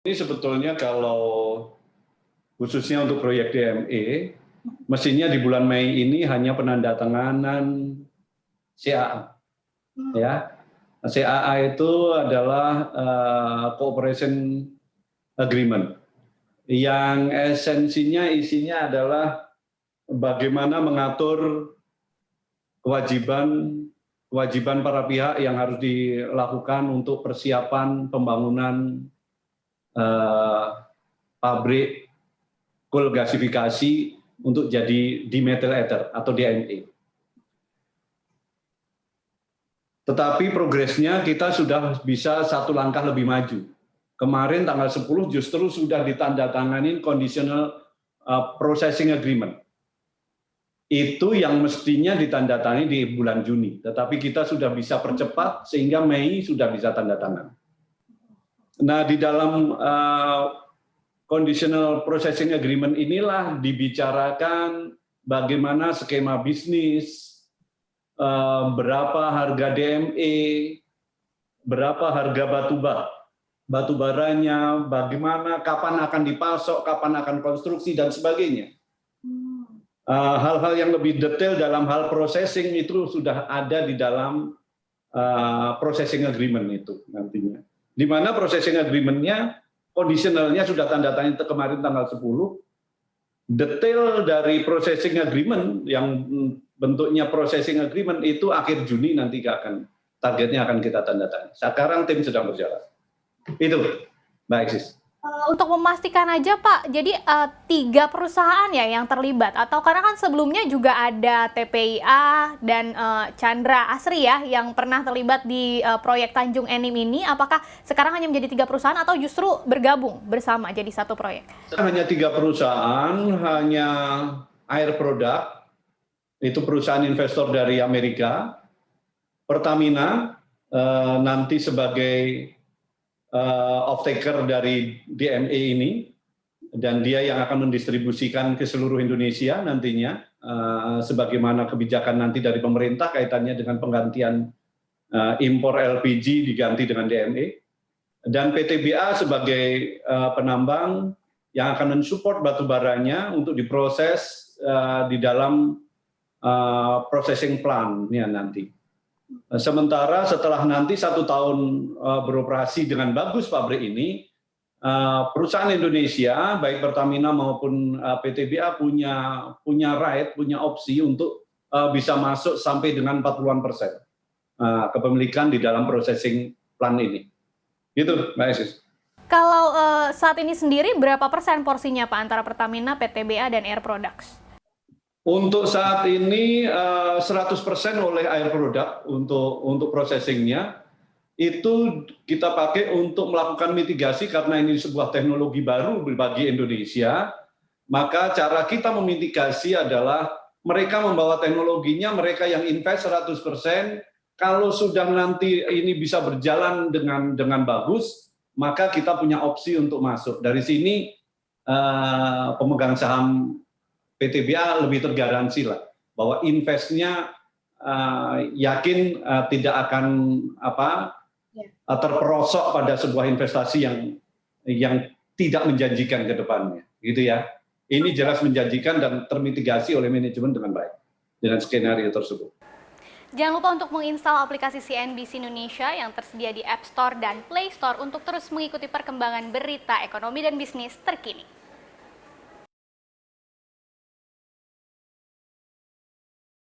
Ini sebetulnya kalau khususnya untuk proyek DME, mestinya di bulan Mei ini hanya penandatanganan CAA. Ya, CAA itu adalah Cooperation Agreement, yang esensinya isinya adalah bagaimana mengatur kewajiban para pihak yang harus dilakukan untuk persiapan pembangunan pabrik coal gasifikasi untuk jadi dimethyl ether atau DME. Tetapi progresnya kita sudah bisa satu langkah lebih maju. Kemarin tanggal 10 justru sudah ditandatangani Conditional Processing Agreement. Itu yang mestinya ditandatangani di bulan Juni, tetapi kita sudah bisa percepat sehingga Mei sudah bisa tanda tangan. Nah, di dalam Conditional Processing Agreement inilah dibicarakan bagaimana skema bisnis, berapa harga DME, berapa harga batu baranya, bagaimana, kapan akan dipasok, kapan akan konstruksi, dan sebagainya. Hal-hal yang lebih detail dalam hal processing itu sudah ada di dalam processing agreement itu nantinya. Di mana processing agreement-nya, conditionalnya sudah tanda tangan kemarin tanggal 10, detail dari processing agreement yang bentuknya processing agreement itu akhir Juni nanti targetnya akan kita tanda tangan. Sekarang tim sedang berjalan. Itu, Mbak Eksis. Untuk memastikan aja Pak, jadi 3 perusahaan ya yang terlibat, atau karena kan sebelumnya juga ada TPIA dan Chandra Asri ya yang pernah terlibat di proyek Tanjung Enim ini, apakah sekarang hanya menjadi 3 perusahaan atau justru bergabung bersama jadi satu proyek? Hanya 3 perusahaan, hanya Air Product, itu perusahaan investor dari Amerika, Pertamina nanti sebagai off-taker dari DME ini, dan dia yang akan mendistribusikan ke seluruh Indonesia nantinya, sebagaimana kebijakan nanti dari pemerintah kaitannya dengan penggantian impor LPG diganti dengan DME, dan PTBA sebagai penambang yang akan mensupport batu baranya untuk diproses di dalam processing plant-nya nanti. Sementara setelah nanti 1 tahun beroperasi dengan bagus pabrik ini, perusahaan Indonesia baik Pertamina maupun PTBA punya right, punya opsi untuk bisa masuk sampai dengan 40% kepemilikan di dalam processing plant ini. Gitu, Mbak Esis. Kalau saat ini sendiri berapa persen porsinya Pak antara Pertamina, PTBA, dan Air Products? Untuk saat ini 100% oleh Air Product untuk processingnya. Itu kita pakai untuk melakukan mitigasi karena ini sebuah teknologi baru bagi Indonesia. Maka cara kita memitigasi adalah mereka membawa teknologinya, mereka yang invest 100%. Kalau sudah nanti ini bisa berjalan dengan bagus, maka kita punya opsi untuk masuk. Dari sini pemegang saham PTBA lebih tergaransi lah bahwa investnya yakin tidak akan terperosok pada sebuah investasi yang tidak menjanjikan ke depannya, gitu ya. Ini jelas menjanjikan dan termitigasi oleh manajemen dengan baik dengan skenario tersebut. Jangan lupa untuk menginstal aplikasi CNBC Indonesia yang tersedia di App Store dan Play Store untuk terus mengikuti perkembangan berita ekonomi dan bisnis terkini.